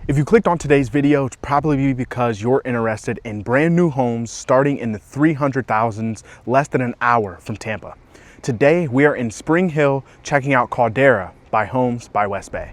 If you clicked on today's video, it's probably because you're interested in brand new homes starting in the 300,000s, less than an hour from Tampa. Today, we are in Spring Hill checking out Caldera by Homes by Westbay.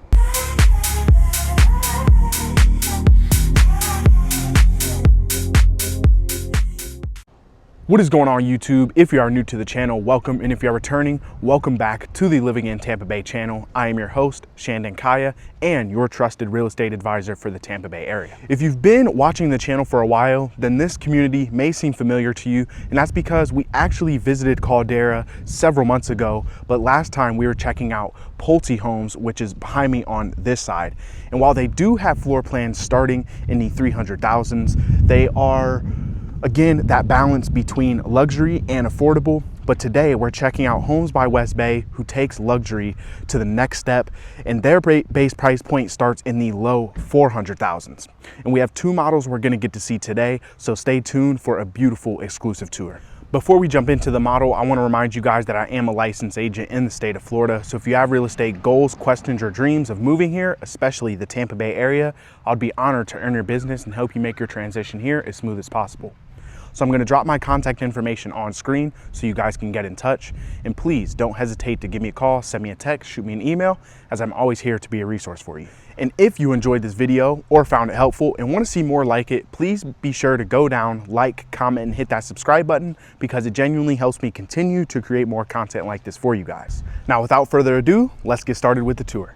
What is going on YouTube? If you are new to the channel, welcome. And if you are returning, welcome back to the Living in Tampa Bay channel. I am your host, Shandon Kiah, and your trusted real estate advisor for the Tampa Bay area. If you've been watching the channel for a while, then this community may seem familiar to you. And that's because we actually visited Caldera several months ago. But last time we were checking out Pulte Homes, which is behind me on this side. And while they do have floor plans starting in the 300,000s, they are again, that balance between luxury and affordable. But today we're checking out Homes by Westbay, who takes luxury to the next step, and their base price point starts in the low 400,000s. And we have two models we're gonna get to see today, so stay tuned for a beautiful exclusive tour. Before we jump into the model, I wanna remind you guys that I am a licensed agent in the state of Florida. So if you have real estate goals, questions, or dreams of moving here, especially the Tampa Bay area, I'd be honored to earn your business and help you make your transition here as smooth as possible. So I'm gonna drop my contact information on screen so you guys can get in touch. And please don't hesitate to give me a call, send me a text, shoot me an email, as I'm always here to be a resource for you. And if you enjoyed this video or found it helpful and wanna see more like it, please be sure to go down, like, comment, and hit that subscribe button, because it genuinely helps me continue to create more content like this for you guys. Now, without further ado, let's get started with the tour.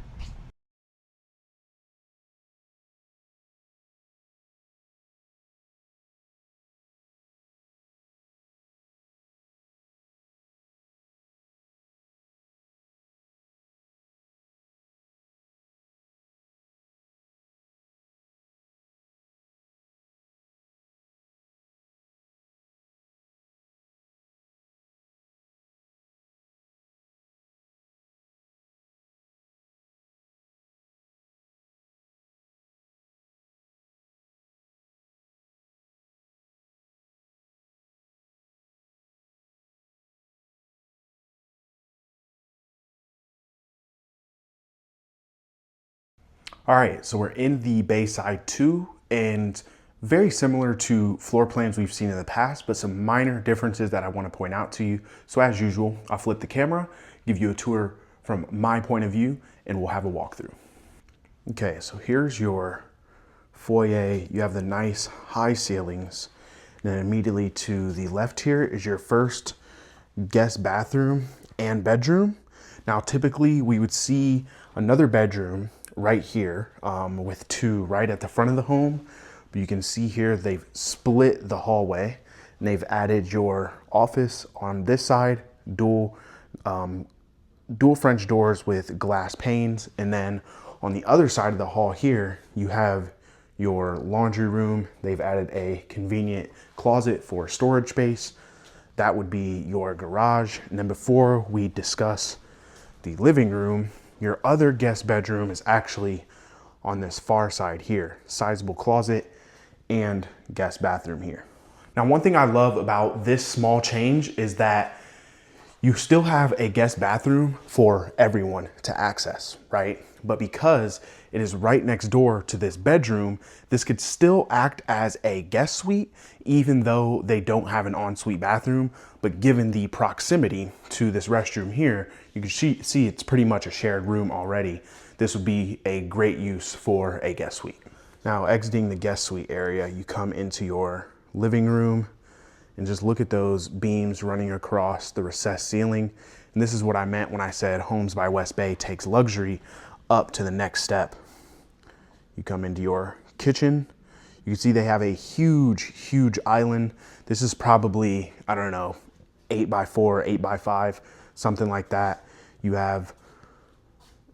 All right, so we're in the Bayside 2, and very similar to floor plans we've seen in the past, but some minor differences that I want to point out to you. So as usual, I'll flip the camera, give you a tour from my point of view, and we'll have a walkthrough. Okay, so here's your foyer. You have the nice high ceilings. And then immediately to the left here is your first guest bathroom and bedroom. Now, typically we would see another bedroom right here with two right at the front of the home. But you can see here they've split the hallway and they've added your office on this side, dual French doors with glass panes. And then on the other side of the hall here, you have your laundry room. They've added a convenient closet for storage space. That would be your garage. And then before we discuss the living room, your other guest bedroom is actually on this far side here. Sizable closet and guest bathroom here. Now, one thing I love about this small change is that you still have a guest bathroom for everyone to access, right? But because it is right next door to this bedroom, this could still act as a guest suite, even though they don't have an ensuite bathroom. But given the proximity to this restroom here, you can see it's pretty much a shared room already. This would be a great use for a guest suite. Now, exiting the guest suite area, you come into your living room and just look at those beams running across the recessed ceiling. And this is what I meant when I said Homes by Westbay takes luxury up to the next step. You come into your kitchen. You can see they have a huge island. This is probably, I don't know, 8x4, 8x5, something like that. You have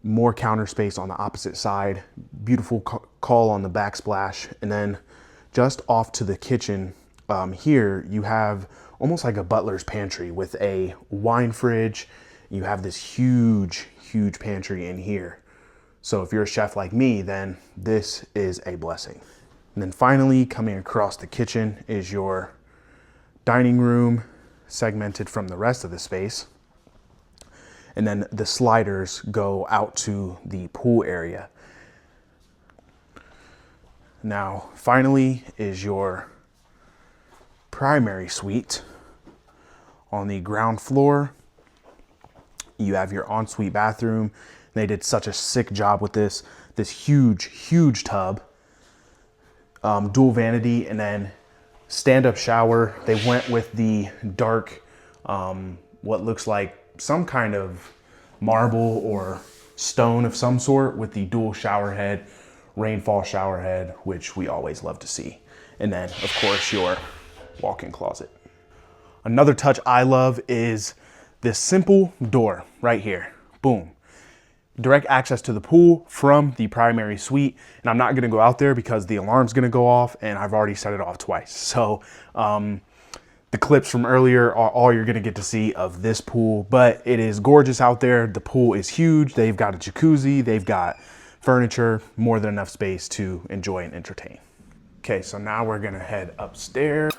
more counter space on the opposite side, beautiful call on the backsplash. And then just off to the kitchen here, you have almost like a butler's pantry with a wine fridge. You have this huge pantry in here. So if you're a chef like me, then this is a blessing. And then finally, coming across the kitchen is your dining room, segmented from the rest of the space. And then the sliders go out to the pool area. Now, finally is your primary suite. On the ground floor, you have your ensuite bathroom. They did such a sick job with this huge tub, dual vanity, and then stand-up shower. They went with the dark, what looks like some kind of marble or stone of some sort with the dual shower head, rainfall shower head, which we always love to see. And then, of course, your walk-in closet. Another touch I love is this simple door right here. Boom. Direct access to the pool from the primary suite. And I'm not gonna go out there because the alarm's gonna go off and I've already set it off twice. So the clips from earlier are all you're gonna get to see of this pool, but it is gorgeous out there. The pool is huge. They've got a jacuzzi, they've got furniture, more than enough space to enjoy and entertain. Okay, so now we're gonna head upstairs.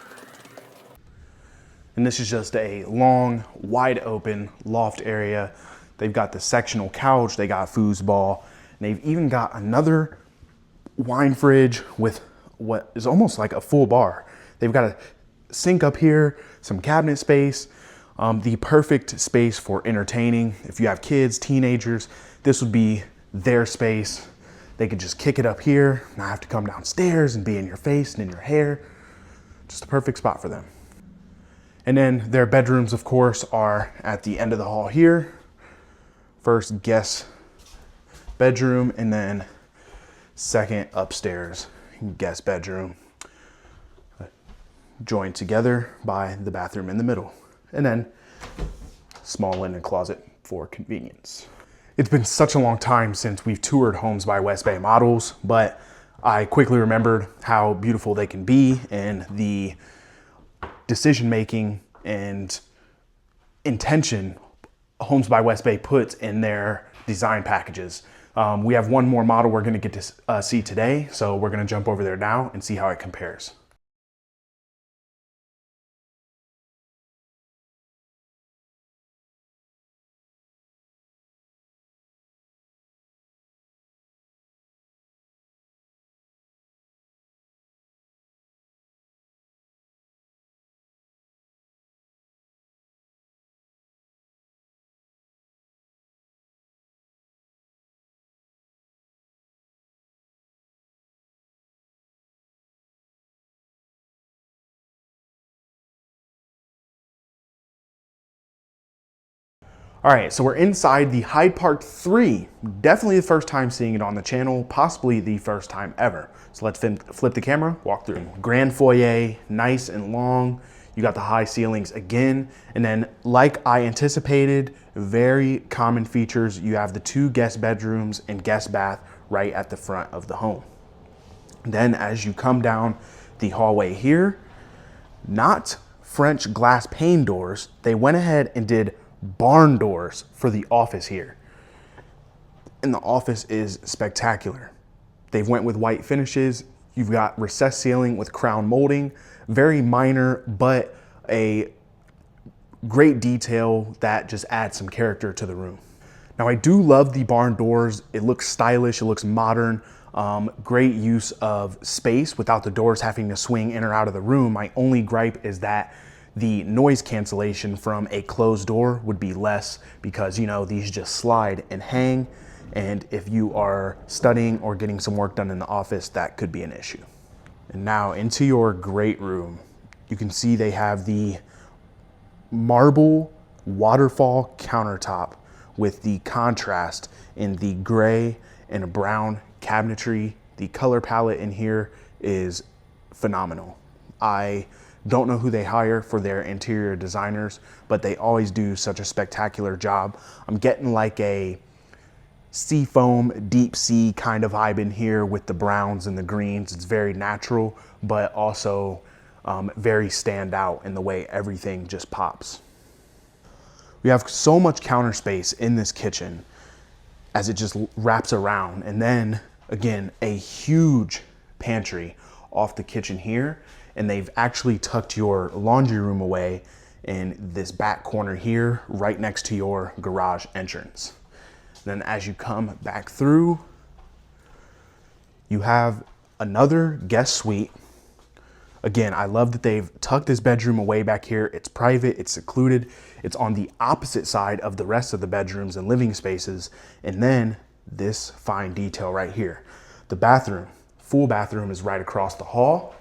And this is just a long, wide open loft area. They've got the sectional couch, they got foosball, and they've even got another wine fridge with what is almost like a full bar. They've got a sink up here, some cabinet space, the perfect space for entertaining. If you have kids, teenagers, this would be their space. They could just kick it up here, not have to come downstairs and be in your face and in your hair. Just a perfect spot for them. And then their bedrooms, of course, are at the end of the hall here. First guest bedroom, and then second upstairs guest bedroom, joined together by the bathroom in the middle. And then small linen closet for convenience. It's been such a long time since we've toured Homes by Westbay models, but I quickly remembered how beautiful they can be and the decision-making and intention Homes by Westbay puts in their design packages. We have one more model we're gonna get to see today, so we're gonna jump over there now and see how it compares. All right, so we're inside the Hyde Park 3. Definitely the first time seeing it on the channel, possibly the first time ever. So let's flip the camera, walk through. Grand foyer, nice and long. You got the high ceilings again. And then like I anticipated, very common features. You have the 2 guest bedrooms and guest bath right at the front of the home. Then as you come down the hallway here, not French glass pane doors, they went ahead and did barn doors for the office here. And the office is spectacular. They've went with white finishes. You've got recessed ceiling with crown molding, very minor, but a great detail that just adds some character to the room. Now I do love the barn doors. It looks stylish, it looks modern. Great use of space without the doors having to swing in or out of the room. My only gripe is that the noise cancellation from a closed door would be less because, you know, these just slide and hang. And if you are studying or getting some work done in the office, that could be an issue. And now into your great room. You can see they have the marble waterfall countertop with the contrast in the gray and brown cabinetry. The color palette in here is phenomenal. I don't know who they hire for their interior designers, but they always do such a spectacular job. I'm getting like a seafoam, deep sea kind of vibe in here with the browns and the greens. It's very natural, but also very stand out in the way everything just pops. We have so much counter space in this kitchen as it just wraps around. And then again, a huge pantry off the kitchen here. And they've actually tucked your laundry room away in this back corner here, right next to your garage entrance. Then as you come back through, you have another guest suite. Again, I love that they've tucked this bedroom away back here. It's private, it's secluded. It's on the opposite side of the rest of the bedrooms and living spaces. And then this fine detail right here. The bathroom, full bathroom is right across the hall.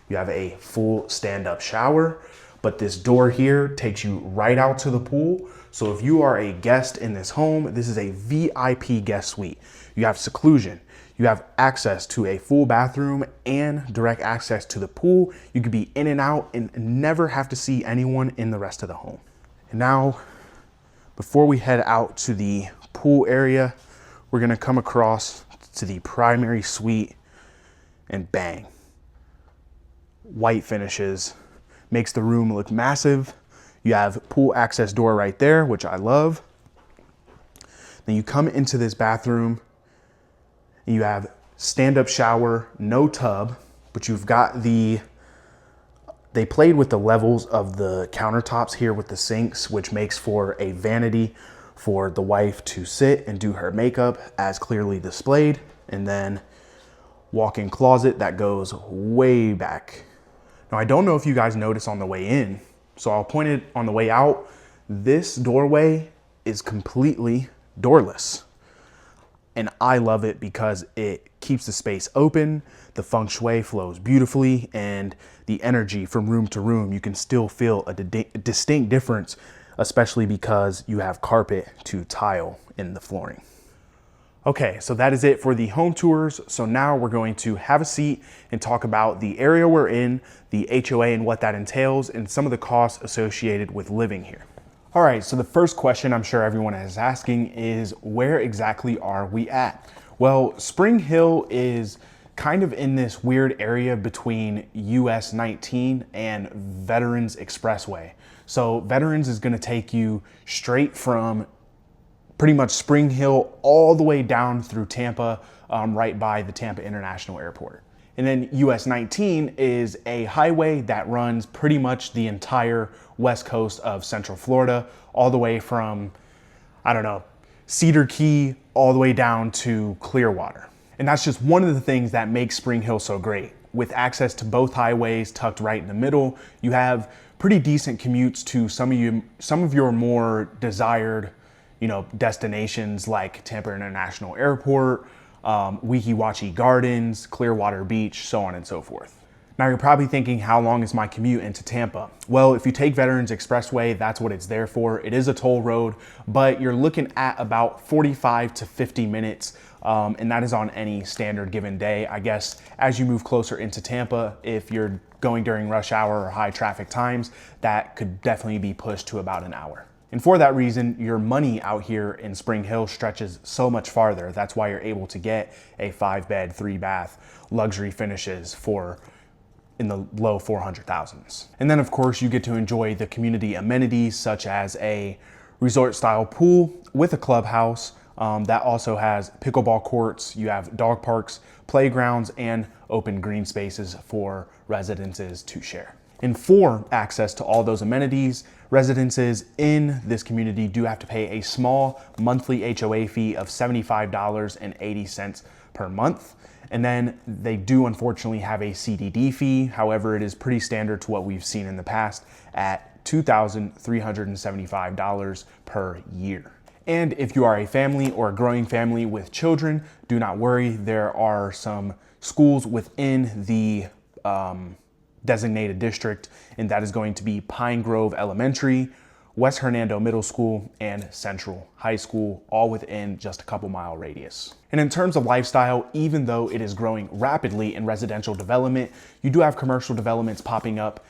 You have a full stand-up shower, but this door here takes you right out to the pool. So if you are a guest in this home, this is a VIP guest suite. You have seclusion. You have access to a full bathroom and direct access to the pool. You could be in and out and never have to see anyone in the rest of the home. And now, before we head out to the pool area, we're gonna come across to the primary suite, and bang. White finishes, makes the room look massive. You have pool access door right there, which I love. Then you come into this bathroom, and you have stand-up shower, no tub, but you've got they played with the levels of the countertops here with the sinks, which makes for a vanity for the wife to sit and do her makeup as clearly displayed. And then walk-in closet that goes way back. Now, I don't know if you guys noticed on the way in, so I'll point it on the way out. This doorway is completely doorless. And I love it because it keeps the space open, the feng shui flows beautifully, and the energy from room to room, you can still feel a distinct difference, especially because you have carpet to tile in the flooring. Okay, so that is it for the home tours. So now we're going to have a seat and talk about the area we're in, the HOA and what that entails, and some of the costs associated with living here. All right, so the first question I'm sure everyone is asking is, where exactly are we at? Well, Spring Hill is kind of in this weird area between US 19 and Veterans Expressway. So Veterans is gonna take you straight from pretty much Spring Hill all the way down through Tampa, right by the Tampa International Airport. And then US 19 is a highway that runs pretty much the entire west coast of Central Florida, all the way from, I don't know, Cedar Key, all the way down to Clearwater. And that's just one of the things that makes Spring Hill so great. With access to both highways tucked right in the middle, you have pretty decent commutes to some of your more desired, destinations like Tampa International Airport, Weeki Wachee Gardens, Clearwater Beach, so on and so forth. Now you're probably thinking, how long is my commute into Tampa? Well, if you take Veterans Expressway, that's what it's there for. It is a toll road, but you're looking at about 45 to 50 minutes, and that is on any standard given day. I guess as you move closer into Tampa, if you're going during rush hour or high traffic times, that could definitely be pushed to about an hour. And for that reason, your money out here in Spring Hill stretches so much farther. That's why you're able to get a 5-bed, 3-bath, luxury finishes for in the low 400,000s. And then of course you get to enjoy the community amenities such as a resort style pool with a clubhouse that also has pickleball courts. You have dog parks, playgrounds, and open green spaces for residences to share. And for access to all those amenities, residences in this community do have to pay a small monthly HOA fee of $75.80 per month. And then they do unfortunately have a CDD fee. However, it is pretty standard to what we've seen in the past at $2,375 per year. And if you are a family or a growing family with children, do not worry. There are some schools within the designated district, and that is going to be Pine Grove Elementary, West Hernando Middle School, and Central High School, all within just a couple mile radius. And in terms of lifestyle, even though it is growing rapidly in residential development, you do have commercial developments popping up,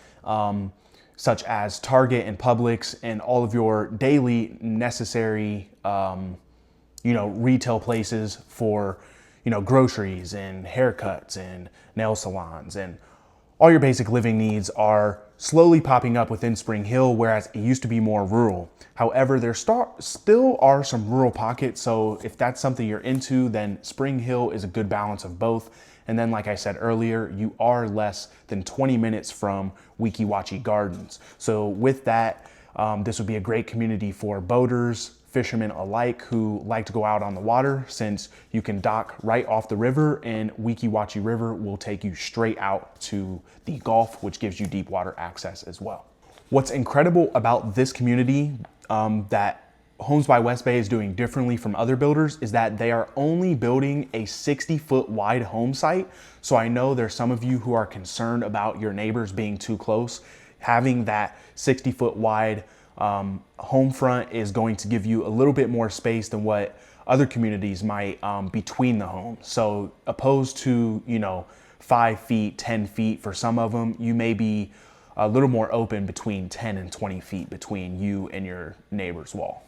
such as Target and Publix, and all of your daily necessary, retail places for, groceries and haircuts and nail salons, and all your basic living needs are slowly popping up within Spring Hill, whereas it used to be more rural. However, there still are some rural pockets, so if that's something you're into, then Spring Hill is a good balance of both. And then, like I said earlier, you are less than 20 minutes from Weeki Wachee Gardens. So with that, this would be a great community for boaters, fishermen alike who like to go out on the water, since you can dock right off the river, and Weeki Wachee River will take you straight out to the Gulf, which gives you deep water access as well. What's incredible about this community that Homes by Westbay is doing differently from other builders is that they are only building a 60-foot wide home site. So I know there's some of you who are concerned about your neighbors being too close. Having that 60-foot wide home front is going to give you a little bit more space than what other communities might between the homes. So opposed to, 5 feet, 10 feet for some of them, you may be a little more open between 10 and 20 feet between you and your neighbor's wall.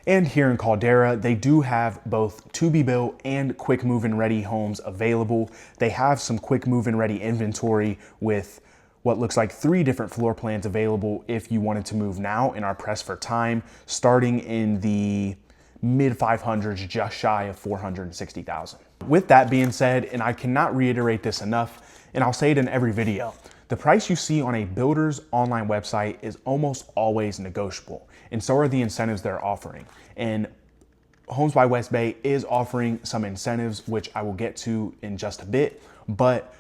And here in Caldera, they do have both to-be-built and quick move-in ready homes available. They have some quick move-in ready inventory with what looks like 3 different floor plans available if you wanted to move now and are pressed for time, starting in the mid 500s, just shy of 460,000. With that being said, and I cannot reiterate this enough, and I'll say it in every video, the price you see on a builder's online website is almost always negotiable, and so are the incentives they're offering. And Homes by Westbay is offering some incentives, which I will get to in just a bit, but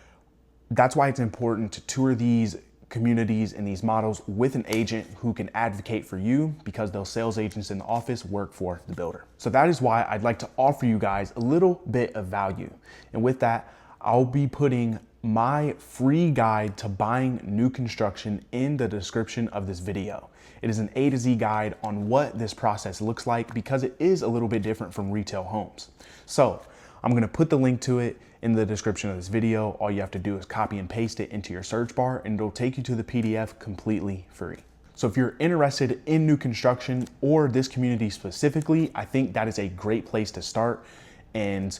that's why it's important to tour these communities and these models with an agent who can advocate for you, because those sales agents in the office work for the builder. So that is why I'd like to offer you guys a little bit of value. And with that, I'll be putting my free guide to buying new construction in the description of this video. It is an A to Z guide on what this process looks like, because it is a little bit different from retail homes. So I'm gonna put the link to it in the description of this video. All you have to do is copy and paste it into your search bar, and it'll take you to the PDF completely free. So if you're interested in new construction or this community specifically, I think that is a great place to start. And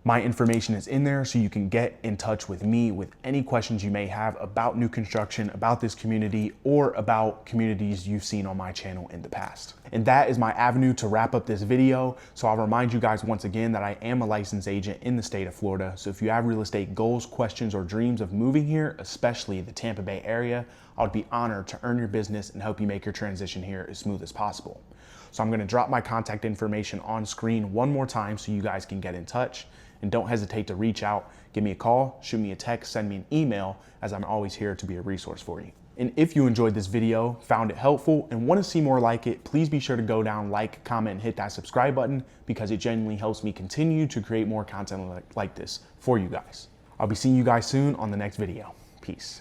my information is in there, so you can get in touch with me with any questions you may have about new construction, about this community, or about communities you've seen on my channel in the past. And that is my avenue to wrap up this video. So I'll remind you guys once again that I am a licensed agent in the state of Florida. So if you have real estate goals, questions, or dreams of moving here, especially the Tampa Bay area, I would be honored to earn your business and help you make your transition here as smooth as possible. So I'm gonna drop my contact information on screen one more time so you guys can get in touch. And don't hesitate to reach out, give me a call, shoot me a text, send me an email, as I'm always here to be a resource for you. And if you enjoyed this video, found it helpful, and want to see more like it, please be sure to go down, like, comment, and hit that subscribe button, because it genuinely helps me continue to create more content like this for you guys. I'll be seeing you guys soon on the next video. Peace.